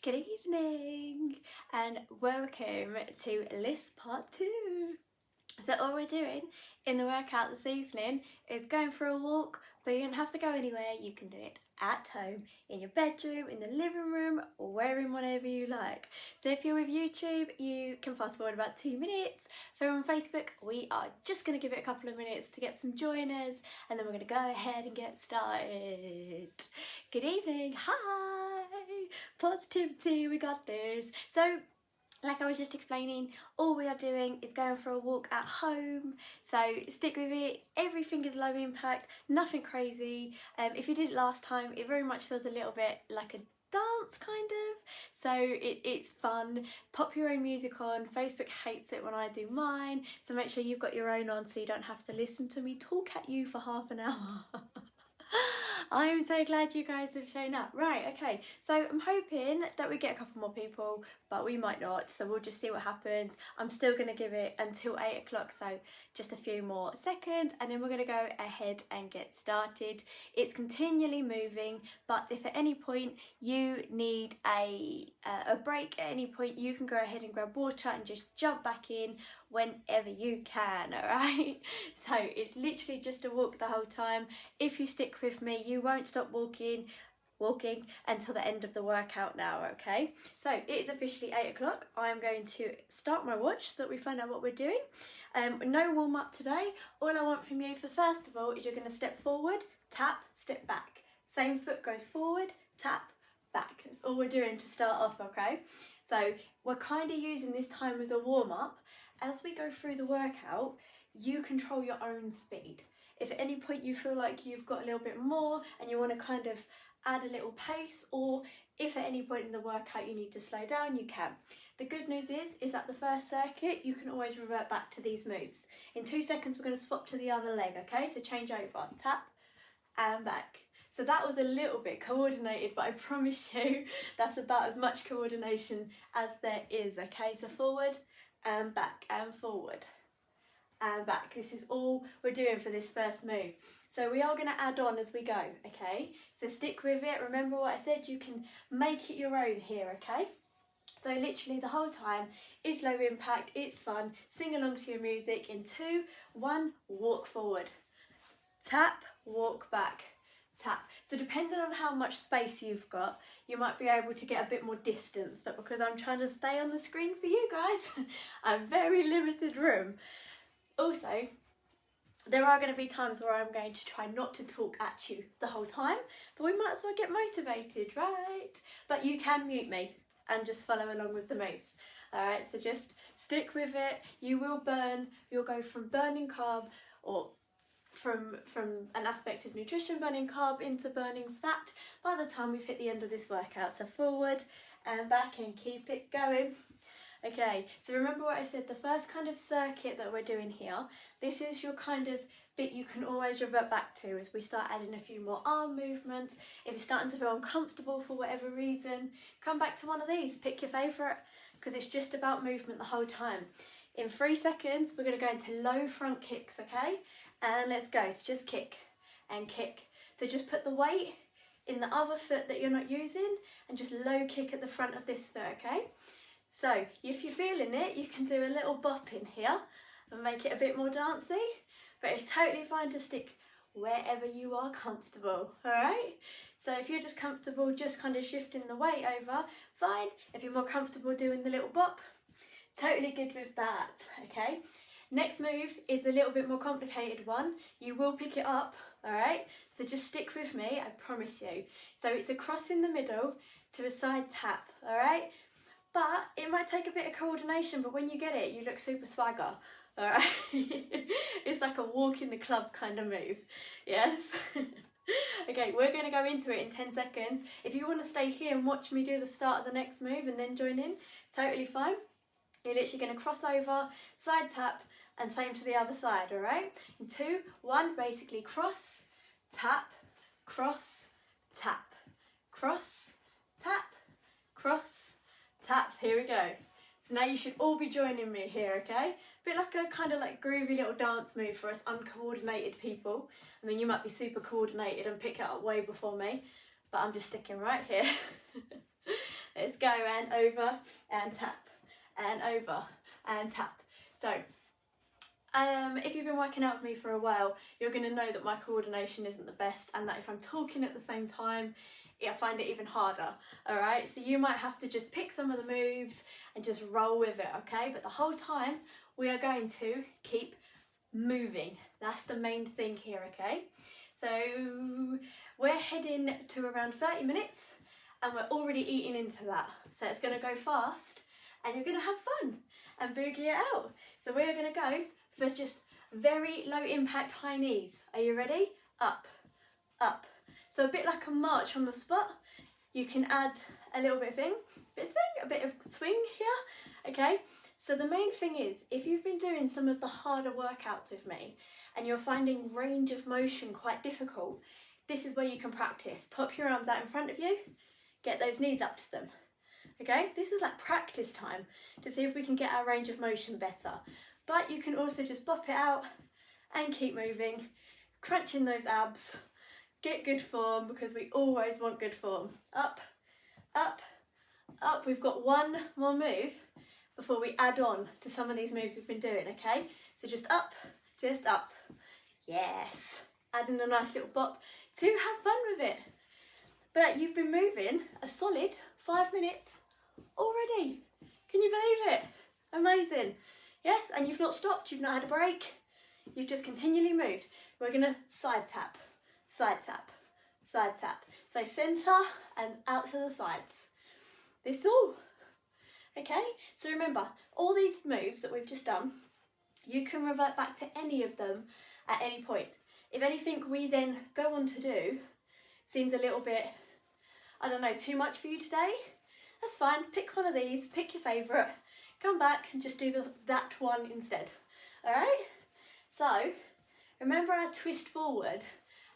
Good evening and welcome to LISS Part 2. So all we're doing in the workout this evening is going for a walk, but you don't have to go anywhere. You can do it at home, in your bedroom, in the living room, or wearing whatever you like. So if you're with YouTube, you can fast forward about 2 minutes. If you're on Facebook, we are just going to give it a couple of minutes to get some joiners, and then we're going to go ahead and get started. Good evening, hi, positivity, we got this. So like I was just explaining, all we are doing is going for a walk at home, so stick with it. Everything is low impact, nothing crazy. If you did it last time, it very much feels a little bit like a dance kind of, so it's fun. Pop your own music on. Facebook hates it when I do mine, so make sure you've got your own on so you don't have to listen to me talk at you for half an hour. I am so glad you guys have shown up. Right, okay, so I'm hoping that we get a couple more people, but we might not, so we'll just see what happens. I'm still going to give it until 8 o'clock, so just a few more seconds, and then we're going to go ahead and get started. It's continually moving, but if at any point you need a break at any point, you can go ahead and grab water and just jump back in whenever you can, alright? So it's literally just a walk the whole time. If you stick with me, you won't stop walking until the end of the workout now, okay? So it is officially 8 o'clock. I am going to start my watch so that we find out what we're doing. No warm up today. All I want from you, for first of all, is you're going to step forward, tap, step back. Same foot goes forward, tap, back. That's all we're doing to start off, okay? So we're kind of using this time as a warm up. As we go through the workout, you control your own speed. If at any point you feel like you've got a little bit more and you want to kind of add a little pace, or if at any point in the workout you need to slow down, you can. The good news is that the first circuit, you can always revert back to these moves. In 2 seconds, we're going to swap to the other leg, okay? So change over, tap and back. So that was a little bit coordinated, but I promise you that's about as much coordination as there is, okay? So forward and back and forward and back. This is all we're doing for this first move. So we are going to add on as we go, okay? So stick with it. Remember what I said, you can make it your own here, okay? So literally the whole time is low impact, it's fun. Sing along to your music in 2, 1, walk forward. Tap, walk back, tap. So depending on how much space you've got, you might be able to get a bit more distance, but because I'm trying to stay on the screen for you guys, a very limited room. Also, there are going to be times where I'm going to try not to talk at you the whole time, but we might as well get motivated, right? But you can mute me and just follow along with the moves. Alright, so just stick with it. You will burn, you'll go from burning carb, or from an aspect of nutrition, burning carb, into burning fat by the time we've hit the end of this workout. So forward and back and keep it going. Okay, so remember what I said, the first kind of circuit that we're doing here, this is your kind of bit you can always revert back to as we start adding a few more arm movements. If you're starting to feel uncomfortable for whatever reason, come back to one of these, pick your favourite, because it's just about movement the whole time. In 3 seconds, we're going to go into low front kicks, okay? And let's go, so just kick and kick. So just put the weight in the other foot that you're not using and just low kick at the front of this foot, okay? So if you're feeling it, you can do a little bop in here and make it a bit more dancey, but it's totally fine to stick wherever you are comfortable, alright? So if you're just comfortable just kind of shifting the weight over, fine. If you're more comfortable doing the little bop, totally good with that, okay? Next move is a little bit more complicated one. You will pick it up, alright? So just stick with me, I promise you. So it's a cross in the middle to a side tap, alright? But it might take a bit of coordination, but when you get it, you look super swagger, alright? It's like a walk in the club kind of move, yes? Okay, we're going to go into it in 10 seconds. If you want to stay here and watch me do the start of the next move and then join in, totally fine. You're literally going to cross over, side tap, and same to the other side, alright? In 2, 1, basically cross, tap, cross, tap, cross, tap, cross, tap. Here we go. So now you should all be joining me here, okay? A bit like a kind of like groovy little dance move for us uncoordinated people. I mean, you might be super coordinated and pick it up way before me, but I'm just sticking right here. Let's go, and over and tap, and over and tap. So if you've been working out with me for a while, you're going to know that my coordination isn't the best, and that if I'm talking at the same time, I find it even harder. Alright, so you might have to just pick some of the moves and just roll with it, okay? But the whole time we are going to keep moving. That's the main thing here, okay? So we're heading to around 30 minutes and we're already eating into that. So it's going to go fast and you're going to have fun and boogie it out. So we're going to go for just very low impact high knees. Are you ready? Up, up. So a bit like a march on the spot. You can add a little bit of a bit of swing here, okay? So the main thing is, if you've been doing some of the harder workouts with me and you're finding range of motion quite difficult, this is where you can practice. Pop your arms out in front of you, get those knees up to them, okay? This is like practice time to see if we can get our range of motion better. But you can also just bop it out and keep moving, crunching those abs, get good form, because we always want good form. Up, up, up. We've got one more move before we add on to some of these moves we've been doing, okay? So just up, just up. Yes. Adding a nice little bop to have fun with it. But you've been moving a solid 5 minutes already. Can you believe it? Amazing. Yes, and you've not stopped, you've not had a break. You've just continually moved. We're gonna side tap, side tap, side tap. So centre and out to the sides. This all. Okay, so remember, all these moves that we've just done, you can revert back to any of them at any point. If anything we then go on to do seems a little bit, I don't know, too much for you today, that's fine. Pick one of these, pick your favourite, come back and just do that one instead. All right? So remember our twist forward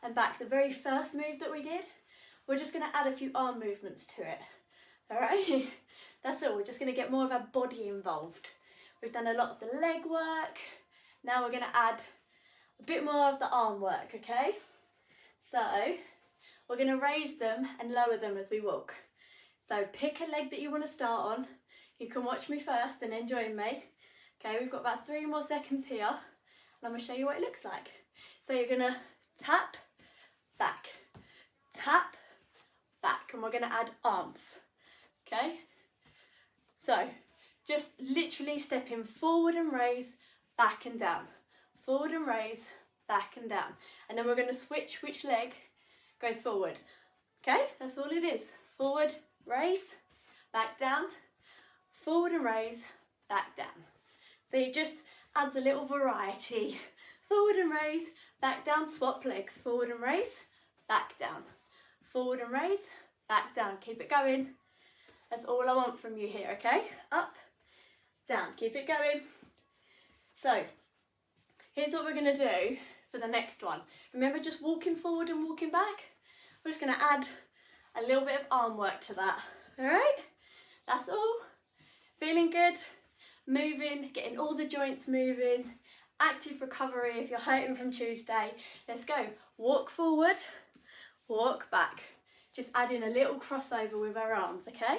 and back, the very first move that we did? We're just going to add a few arm movements to it. All right? That's all. We're just going to get more of our body involved. We've done a lot of the leg work. Now we're going to add a bit more of the arm work, okay? So we're going to raise them and lower them as we walk. So pick a leg that you want to start on. You can watch me first and then join me. Okay, we've got about 3 more seconds here and I'm going to show you what it looks like. So you're going to tap, back, tap, back, and we're going to add arms. Okay, so just literally stepping forward and raise, back and down, forward and raise, back and down, and then we're going to switch which leg goes forward. Okay, that's all it is. Forward, raise, back down, forward and raise, back down. So it just adds a little variety. Forward and raise, back down, swap legs, forward and raise, back down, forward and raise, back down. Keep it going. That's all I want from you here, okay? Up, down, keep it going. So, here's what we're gonna do for the next one. Remember just walking forward and walking back? We're just gonna add a little bit of arm work to that, all right? That's all. Feeling good, moving, getting all the joints moving, active recovery if you're hurting from Tuesday. Let's go. Walk forward, walk back. Just adding a little crossover with our arms, okay?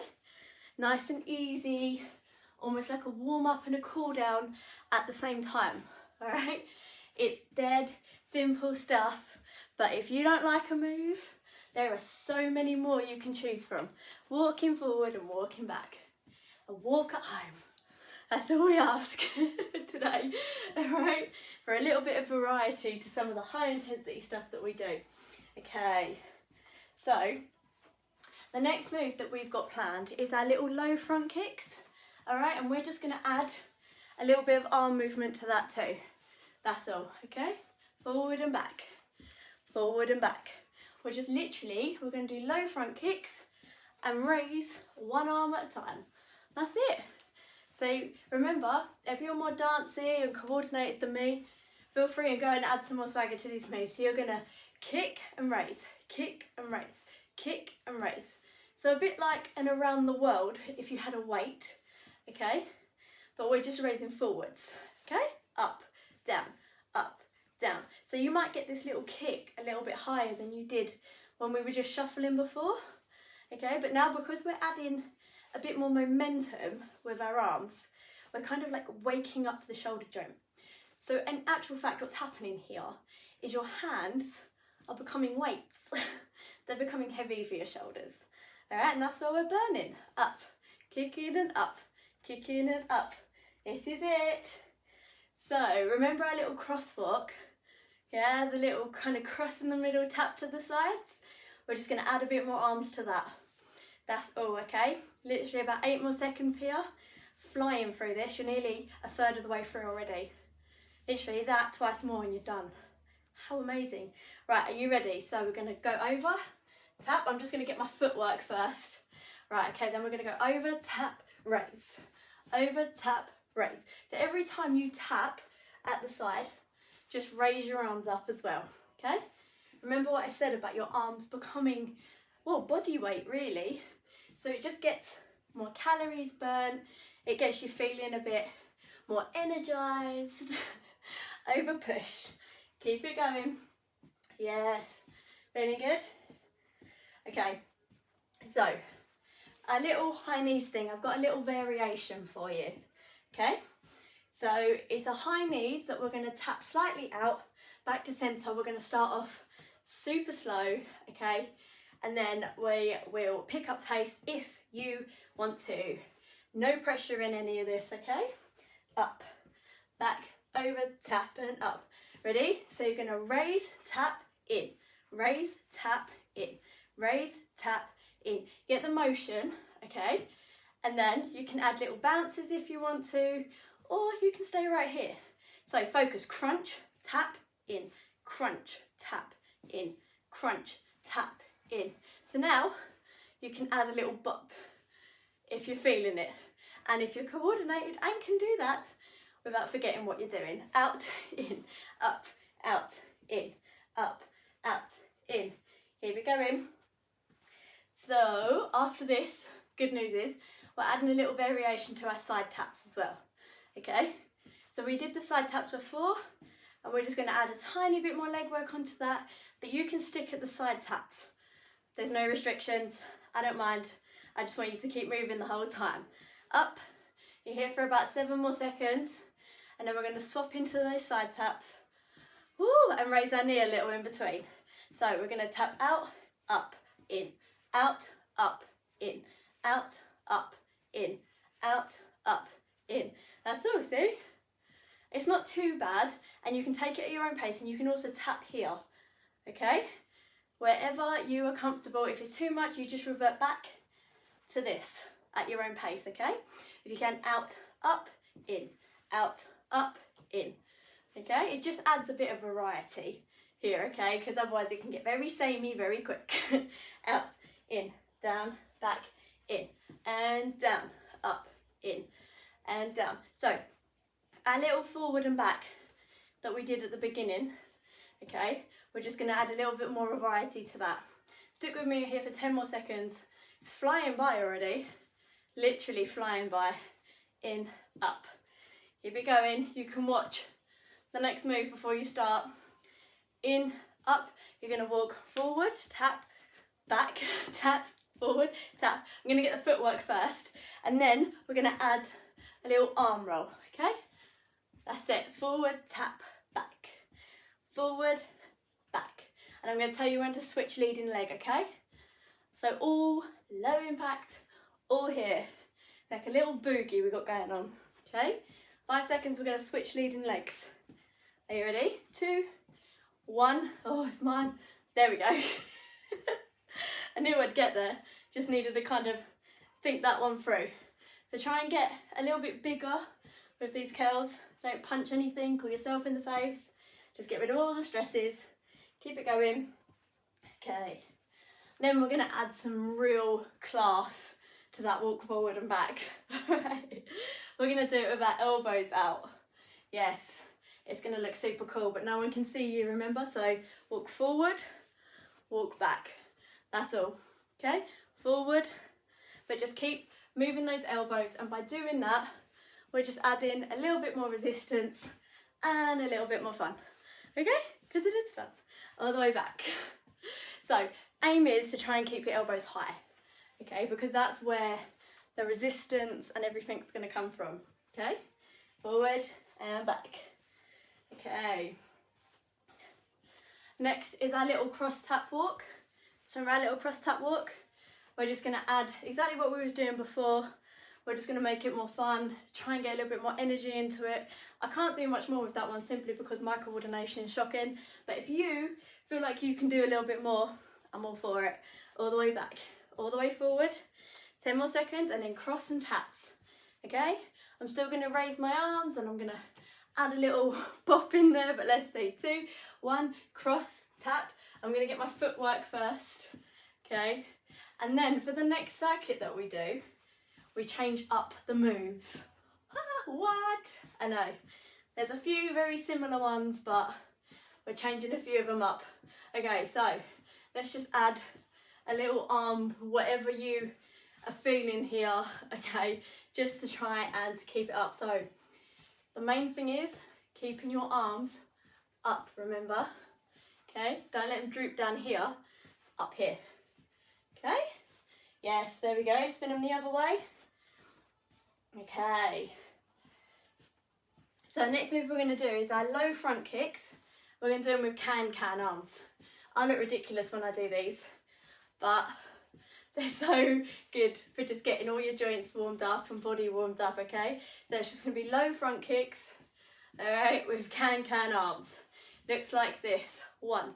Nice and easy, almost like a warm up and a cool down at the same time, all right? It's dead simple stuff, but if you don't like a move, there are so many more you can choose from. Walking forward and walking back. A walk at home. That's all we ask today, all right? For a little bit of variety to some of the high intensity stuff that we do. Okay, so the next move that we've got planned is our little low front kicks, all right? And we're just gonna add a little bit of arm movement to that too. That's all, okay? Forward and back, forward and back. We're just literally, we're gonna do low front kicks and raise one arm at a time. That's it. So remember, if you're more dancey and coordinated than me, feel free and go and add some more swagger to these moves. So you're gonna kick and raise, kick and raise, kick and raise. So a bit like an around the world if you had a weight, okay? But we're just raising forwards, okay? Up, down, up, down. So you might get this little kick a little bit higher than you did when we were just shuffling before, okay? But now because we're adding a bit more momentum with our arms, we're kind of like waking up the shoulder joint. So in actual fact, what's happening here is your hands are becoming weights. They're becoming heavy for your shoulders. All right, and that's where we're burning. Up, kicking and up, kicking and up. This is it. So remember our little crosswalk? Yeah, the little kind of cross in the middle tap to the sides. We're just going to add a bit more arms to that. That's all, okay? Literally about 8 more seconds here. Flying through this, you're nearly a third of the way through already. Literally that, twice more and you're done. How amazing. Right, are you ready? So we're going to go over, tap. I'm just going to get my footwork first. Right, okay, then we're going to go over, tap, raise. Over, tap, raise. So every time you tap at the side, just raise your arms up as well, okay? Remember what I said about your arms becoming, well, body weight really. So it just gets more calories burnt. It gets you feeling a bit more energized. Over push. Keep it going. Yes. Feeling good? Okay. So, a little high knees thing. I've got a little variation for you. Okay? So, it's a high knees that we're going to tap slightly out, back to center. We're going to start off super slow, okay? And then we will pick up pace if you want to. No pressure in any of this, okay? Up, back, over, tap and up. Ready? So you're going to raise, tap, in. Raise, tap, in. Raise, tap, in. Get the motion, okay? And then you can add little bounces if you want to, or you can stay right here. So focus, crunch, tap, in. Crunch, tap, in. Crunch, tap, in. So now you can add a little bop if you're feeling it. And if you're coordinated and can do that without forgetting what you're doing. Out, in, up, out, in, up, out, in. Keep it going. So after this, good news is we're adding a little variation to our side taps as well. Okay, so we did the side taps before and we're just going to add a tiny bit more leg work onto that, but you can stick at the side taps. There's no restrictions. I don't mind. I just want you to keep moving the whole time. Up, you're here for about 7 more seconds. And then we're going to swap into those side taps. Woo, and raise our knee a little in between. So we're going to tap out, up, in, out, up, in, out, up, in, out, up, in. That's all, see? It's not too bad, and you can take it at your own pace, and you can also tap here, okay? Wherever you are comfortable. If it's too much, you just revert back to this at your own pace, okay? If you can, out, up, in, out, up, in, okay? It just adds a bit of variety here, okay? Because otherwise it can get very samey very quick. Out, in, down, back, in, and down, up, in, and down. So, our little forward and back that we did at the beginning, okay? We're just going to add a little bit more variety to that. Stick with me here for 10 more seconds. It's flying by already. Literally flying by. In, up. Keep it going. You can watch the next move before you start. In, up. You're going to walk forward, tap, back, tap, forward, tap. I'm going to get the footwork first. And then we're going to add a little arm roll, okay? That's it. Forward, tap, back. Forward, back. And I'm going to tell you when to switch leading leg, okay? So all low impact, all here. Like a little boogie we got going on, okay? 5 seconds, we're going to switch leading legs. Are you ready? 2, 1. Oh, it's mine. There we go. I knew I'd get there. Just needed to kind of think that one through. So try and get a little bit bigger with these curls. Don't punch anything, call yourself in the face. Just get rid of all the stresses. Keep it going. Okay. Then we're going to add some real class to that walk forward and back. We're going to do it with our elbows out. Yes, it's going to look super cool, but no one can see you, remember? So walk forward, walk back. That's all. Okay, forward, but just keep moving those elbows, and by doing that, we're just adding a little bit more resistance and a little bit more fun. Okay, because it is fun. All the way back. So aim is to try and keep your elbows high, okay, because that's where the resistance and everything's going to come from. Okay, forward and back. Okay, next is our little cross tap walk. So our little cross tap walk, we're just going to add exactly what we was doing before. We're just going to make it more fun, try and get a little bit more energy into it. I can't do much more with that one simply because my coordination is shocking, but if you feel like you can do a little bit more, I'm all for it. All the way back, all the way forward, 10 more seconds, and then cross and taps. Okay, I'm still going to raise my arms and I'm going to add a little bop in there, but let's say 2, 1, cross, tap. I'm going to get my footwork first, okay, and then for the next circuit that we do, we change up the moves. What? I know, there's a few very similar ones, but we're changing a few of them up. Okay, so let's just add a little arm, whatever you are feeling here, okay, just to try and keep it up. So the main thing is keeping your arms up, remember, okay, don't let them droop down here, up here, okay, yes, there we go, spin them the other way. Okay, so the next move we're going to do is our low front kicks. We're going to do them with can arms. I look ridiculous when I do these, but they're so good for just getting all your joints warmed up and body warmed up, okay? So it's just going to be low front kicks, all right, with can arms. Looks like this, 1,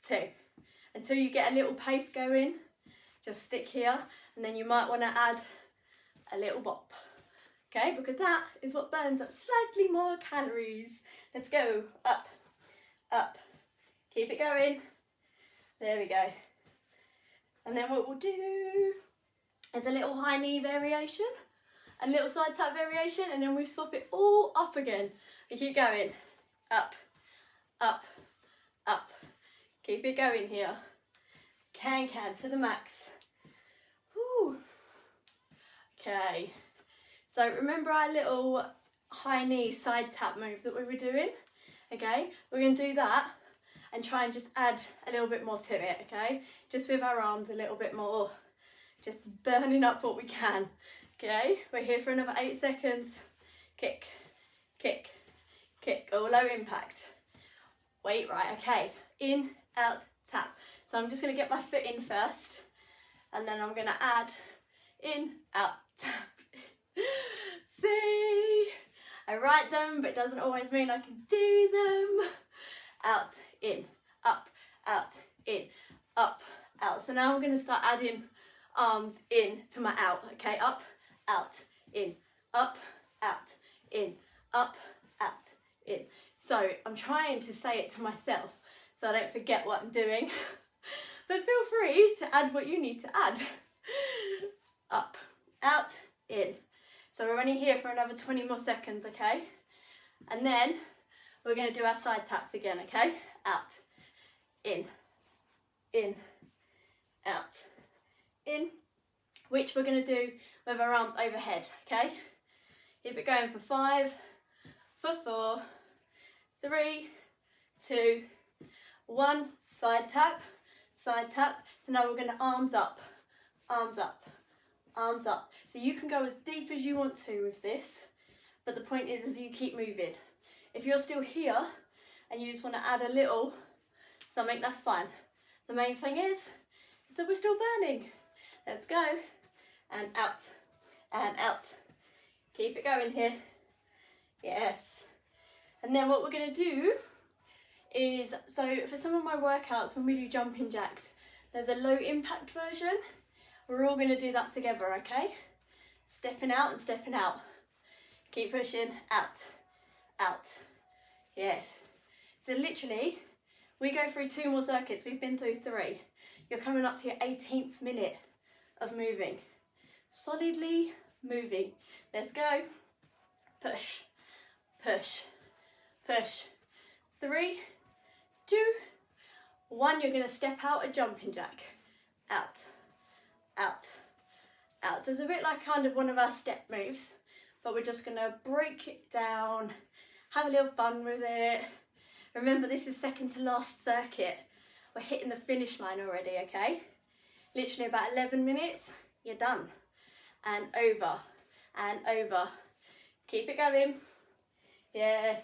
2. Until you get a little pace going, just stick here, and then you might want to add a little bop, okay? Because that is what burns up slightly more calories. Let's go, up, up, keep it going. There we go. And then what we'll do is a little high knee variation, a little side tap variation, and then we swap it all up again. We keep going, up, up, up. Keep it going here. Can to the max. Woo. Okay, so remember our little high knee side tap move that we were doing? Okay, we're going to do that and try and just add a little bit more to it, okay? Just with our arms a little bit more, just burning up what we can, okay? We're here for another 8 seconds. Kick, kick, kick, all low impact. Wait, right, okay, in, out, tap. So I'm just gonna get my foot in first, and then I'm gonna add in, out, tap. See, I write them, but it doesn't always mean I can do them. Out, in, up, in, up, out. So now I'm going to start adding arms in to my out, okay? Up, out, in, up, out, in, up, out, in. So I'm trying to say it to myself so I don't forget what I'm doing. But feel free to add what you need to add. Up, out, in. So we're only here for another 20 more seconds, okay? And then we're going to do our side taps again, okay? Out, in, out, in, which we're going to do with our arms overhead, okay? Keep it going for 5, for 4, 3, 2, 1, side tap, side tap. So now we're going to arms up, arms up, arms up. So you can go as deep as you want to with this, but the point is you keep moving. If you're still here and you just want to add a little something, that's fine. The main thing is that we're still burning. Let's go. And out, and out. Keep it going here. Yes. And then what we're going to do is, so for some of my workouts when we do jumping jacks, there's a low impact version. We're all going to do that together, okay? Stepping out and stepping out. Keep pushing, out, out. Yes. So literally, we go through 2 more circuits. We've been through 3. You're coming up to your 18th minute of moving. Solidly moving. Let's go. Push, push, push. 3, 2, 1. You're going to step out a jumping jack. Out, out, out. So it's a bit like kind of one of our step moves, but we're just going to break it down, have a little fun with it. Remember, this is second to last circuit. We're hitting the finish line already, okay? Literally about 11 minutes, you're done. and over, and over. Keep it going. Yes.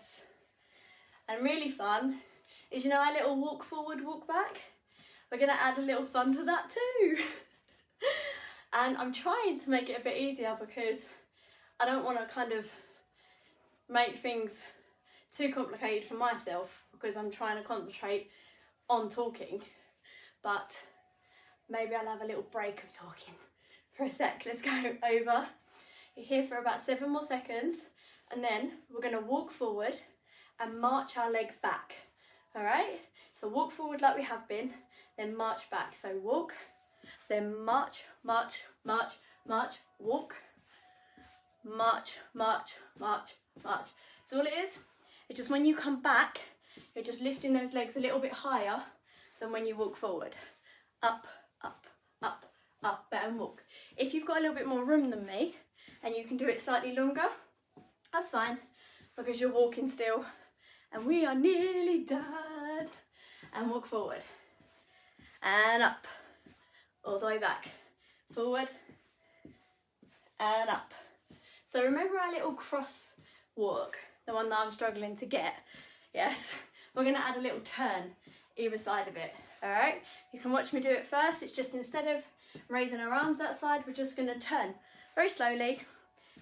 And really fun is, you know, our little walk forward, walk back? We're gonna add a little fun to that too. And I'm trying to make it a bit easier because I don't want to kind of make things too complicated for myself, because I'm trying to concentrate on talking. But maybe I'll have a little break of talking for a sec. Let's go over. You're here for about 7 more seconds, and then we're going to walk forward and march our legs back. All right? So walk forward like we have been, then march back. So walk, then march, march, march, march, walk, march, march, march, march. So all it is just when you come back, you're just lifting those legs a little bit higher than when you walk forward. Up, up, up, up, and walk. If you've got a little bit more room than me and you can do it slightly longer, that's fine, because you're walking still. And we are nearly done. And walk forward and up, all the way back, forward and up. So remember our little cross walk, the one that I'm struggling to get? Yes, we're going to add a little turn either side of it. All right, you can watch me do it first. It's just, instead of raising our arms that side, we're just going to turn very slowly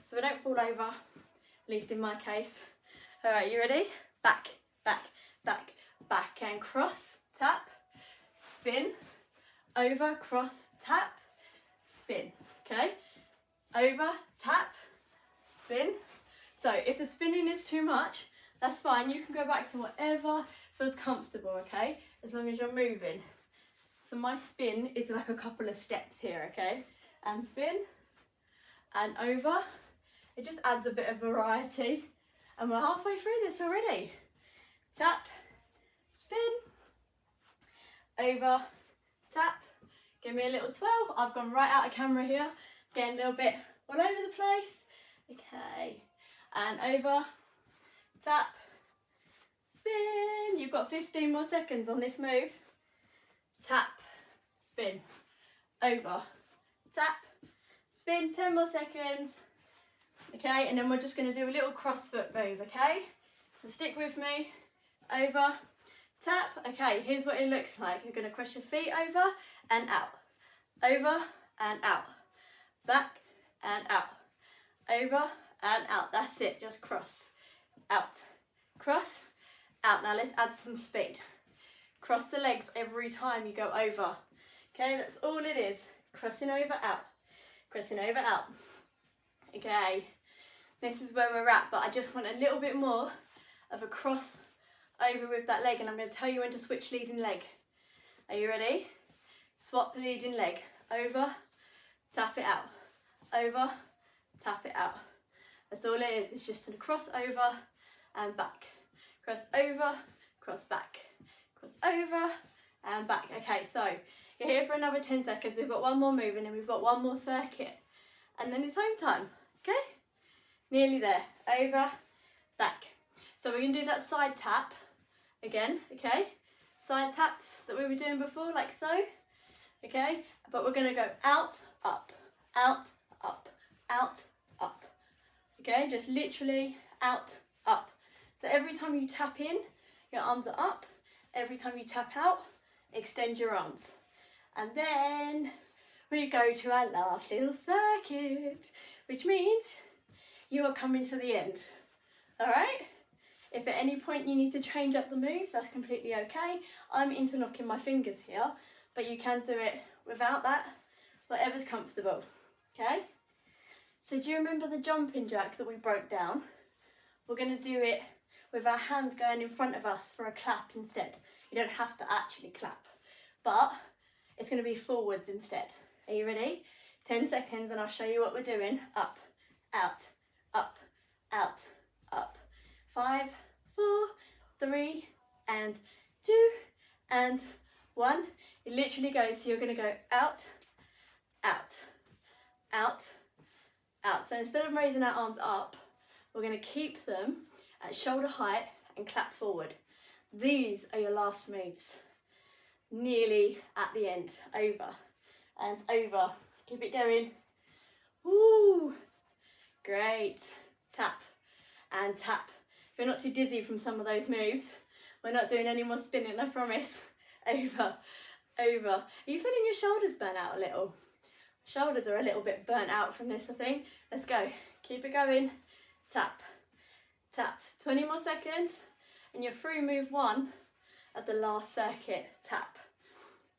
so we don't fall over, at least in my case. All right, you ready? Back, back, back, back, and cross, tap, spin, over, cross, tap, spin. Okay, over, tap, spin. So if the spinning is too much, that's fine. You can go back to whatever feels comfortable, okay? As long as you're moving. So my spin is like a couple of steps here, okay? And spin, and over. It just adds a bit of variety. And we're halfway through this already. Tap, spin, over, tap. Give me a little twirl. I've gone right out of camera here. Getting a little bit all over the place. Okay. And over, tap, spin. You've got 15 more seconds on this move. Tap, spin, over, tap, spin, 10 more seconds. Okay, and then we're just going to do a little crossfoot move, okay? So stick with me, over, tap. Okay, here's what it looks like. You're going to cross your feet over and out, over and out, back and out, over and out. That's it, just cross, out, cross, out. Now let's add some speed. Cross the legs every time you go over. Okay, that's all it is. Crossing over, out, crossing over, out. Okay, this is where we're at, but I just want a little bit more of a cross over with that leg, and I'm going to tell you when to switch leading leg. Are you ready? Swap the leading leg. Over, tap it out, over, tap it out. That's all it is. It's just a cross over and back. Cross over, cross back. Cross over and back. Okay, so you're here for another 10 seconds. We've got one more move and then we've got one more circuit. And then it's home time, okay? Nearly there. Over, back. So we're going to do that side tap again, okay? Side taps that we were doing before, like so, okay? But we're going to go out, up, out, up, out, up. Okay, just literally out, up. So every time you tap in, your arms are up. Every time you tap out, extend your arms. And then we go to our last little circuit, which means you are coming to the end. All right? If at any point you need to change up the moves, that's completely okay. I'm interlocking my fingers here, but you can do it without that, whatever's comfortable, okay? So do you remember the jumping jack that we broke down? We're going to do it with our hands going in front of us for a clap instead. You don't have to actually clap, but it's going to be forwards instead. Are you ready? 10 seconds and I'll show you what we're doing. Up, out, up, out, up. 5, 4, 3, and 2, and 1. It literally goes, so you're going to go out, out, out, out. So instead of raising our arms up, we're going to keep them at shoulder height and clap forward. These are your last moves. Nearly at the end. Over and over. Keep it going. Woo. Great. Tap and tap. If you're not too dizzy from some of those moves, we're not doing any more spinning, I promise. Over, over. Are you feeling your shoulders burn out a little? Shoulders are a little bit burnt out from this, I think. Let's go. Keep it going. Tap, tap. 20 more seconds and you're through move 1 of the last circuit. Tap,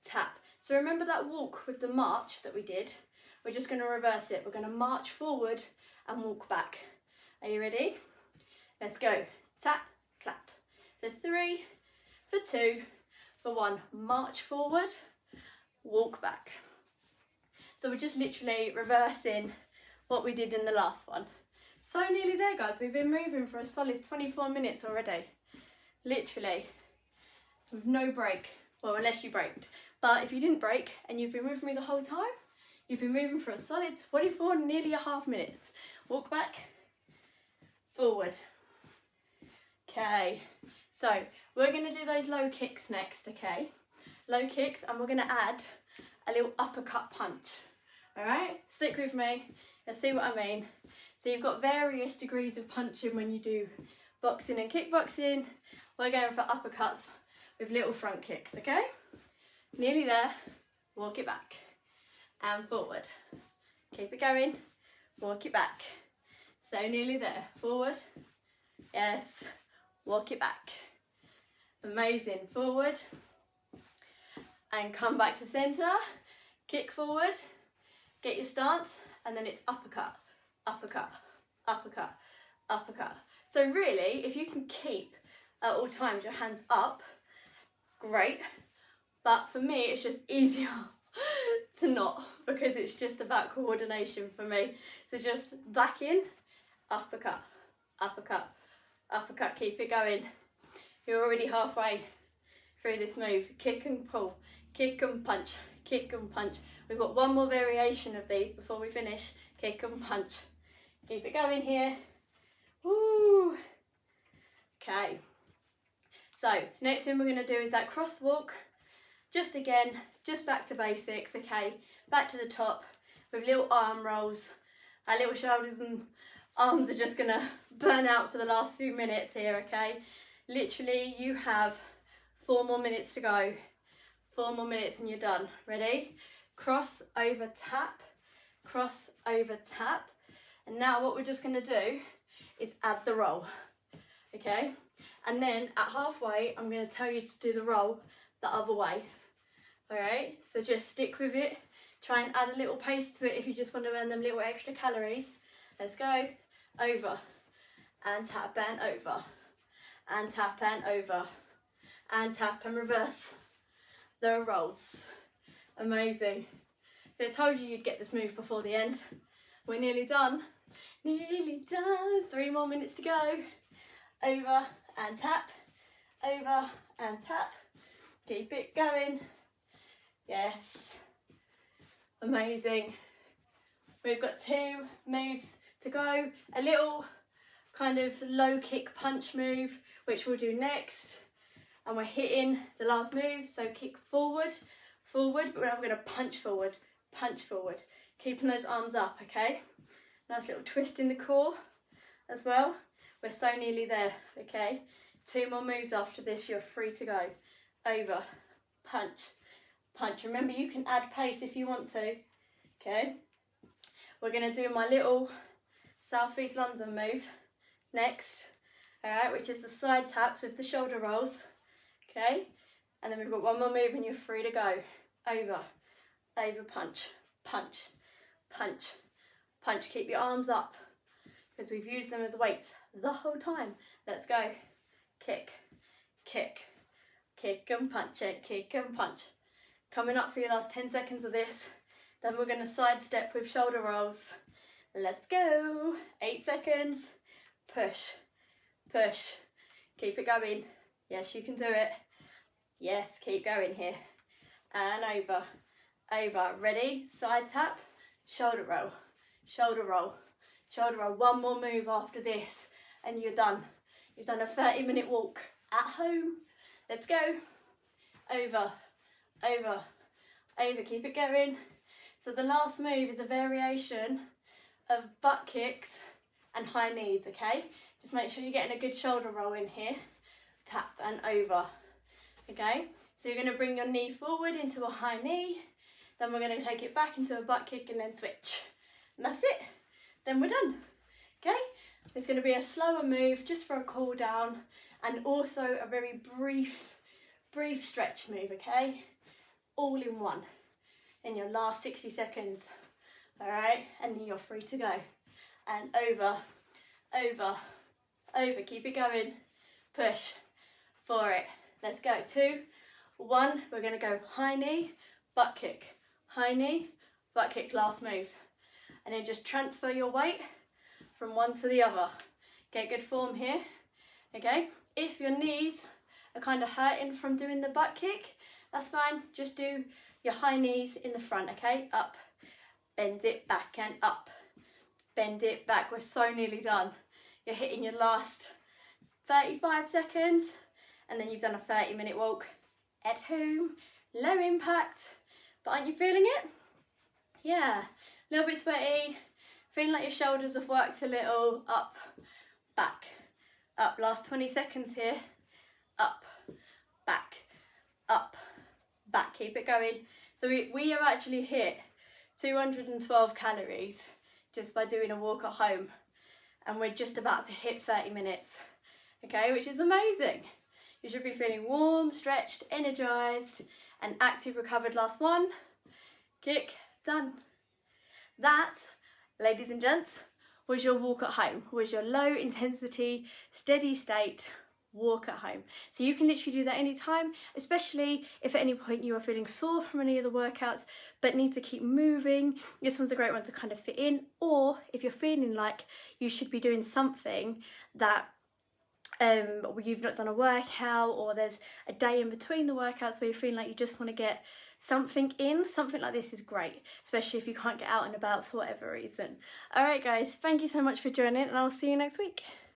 tap. So remember that walk with the march that we did? We're just going to reverse it. We're going to march forward and walk back. Are you ready? Let's go. Tap, clap. For 3, for 2, for 1. March forward, walk back. So we're just literally reversing what we did in the last one. So nearly there, guys. We've been moving for a solid 24 minutes already. Literally, with no break. Well, unless you braked. But if you didn't break and you've been with me the whole time, you've been moving for a solid 24, nearly a half minutes. Walk back, forward. Okay, so we're going to do those low kicks next, okay? Low kicks, and we're going to add a little uppercut punch. All right, stick with me. You'll see what I mean. So you've got various degrees of punching when you do boxing and kickboxing. We're going for uppercuts with little front kicks, okay? Nearly there. Walk it back and forward. Keep it going. Walk it back. So nearly there. Forward. Yes. Walk it back. Amazing. Forward. And come back to centre. Kick forward. Get your stance. And then it's uppercut, uppercut, uppercut, uppercut. So really, if you can keep at all times your hands up, great. But for me, it's just easier to not, because it's just about coordination for me. So just back in, uppercut, uppercut, uppercut. Keep it going. You're already halfway through this move. Kick and pull, kick and punch, kick and punch. We've got one more variation of these before we finish. Kick and punch. Keep it going here. Woo. Okay. So next thing we're going to do is that crosswalk. Just again, just back to basics, okay? Back to the top with little arm rolls. Our little shoulders and arms are just going to burn out for the last few minutes here, okay? Literally, you have 4 more minutes to go. 4 more minutes and you're done. Ready? Cross over tap, cross over tap. And now what we're just going to do is add the roll, okay? And then at halfway, I'm going to tell you to do the roll the other way. All right, so just stick with it. Try and add a little pace to it if you just want to earn them little extra calories. Let's go. Over and tap and over and tap and over and tap and reverse the rolls. Amazing. So I told you you'd get this move before the end. We're nearly done. Nearly done. 3 more minutes to go. Over and tap. Over and tap. Keep it going. Yes. Amazing. We've got 2 moves to go. A little kind of low kick punch move, which we'll do next. And we're hitting the last move. So kick forward, forward, but I'm going to punch forward, keeping those arms up, okay? Nice little twist in the core as well. We're so nearly there, okay? 2 more moves after this, you're free to go. Over, punch, punch. Remember, you can add pace if you want to, okay? We're going to do my little Southeast London move next, all right, which is the side taps with the shoulder rolls, okay? And then we've got 1 more move and you're free to go. Over, over, punch, punch, punch, punch. Keep your arms up because we've used them as weights the whole time. Let's go. Kick, kick, kick and punch it, kick and punch. Coming up for your last 10 seconds of this. Then we're going to sidestep with shoulder rolls. Let's go. 8 seconds. Push, push. Keep it going. Yes, you can do it. Yes, keep going here. And over, over. Ready? Side tap, shoulder roll, shoulder roll, shoulder roll. 1 more move after this and you're done. You've done a 30-minute walk at home. Let's go. Over, over, over. Keep it going. So the last move is a variation of butt kicks and high knees, okay? Just make sure you're getting a good shoulder roll in here. Tap and over, okay? So you're going to bring your knee forward into a high knee, then we're going to take it back into a butt kick and then switch. And that's it. Then we're done, okay? It's going to be a slower move just for a cool down and also a very brief stretch move, okay? All in one in your last 60 seconds, all right? And then you're free to go. And over, over, over. Keep it going. Push for it. Let's go. 2, 1. We're going to go high knee, butt kick. High knee, butt kick, last move. And then just transfer your weight from one to the other. Get good form here, okay? If your knees are kind of hurting from doing the butt kick, that's fine. Just do your high knees in the front, okay? Up, bend it back and up. Bend it back. We're so nearly done. You're hitting your last 35 seconds and then you've done a 30-minute walk at home. Low impact, but aren't you feeling it? Yeah, a little bit sweaty, feeling like your shoulders have worked a little. Up, back, up. Last 20 seconds here. Up, back, up, back. Keep it going. So we have actually hit 212 calories just by doing a walk at home, and we're just about to hit 30 minutes, okay, which is amazing. You should be feeling warm, stretched, energized and active. Recovered. Last one, kick, done. That, ladies and gents, was your walk at home, was your low intensity, steady state walk at home. So you can literally do that anytime, especially if at any point you are feeling sore from any of the workouts but need to keep moving. This one's a great one to kind of fit in, or if you're feeling like you should be doing something that you've not done a workout, or there's a day in between the workouts where you're feeling like you just want to get something in, something like this is great, especially if you can't get out and about for whatever reason. All right guys, thank you so much for joining and I'll see you next week.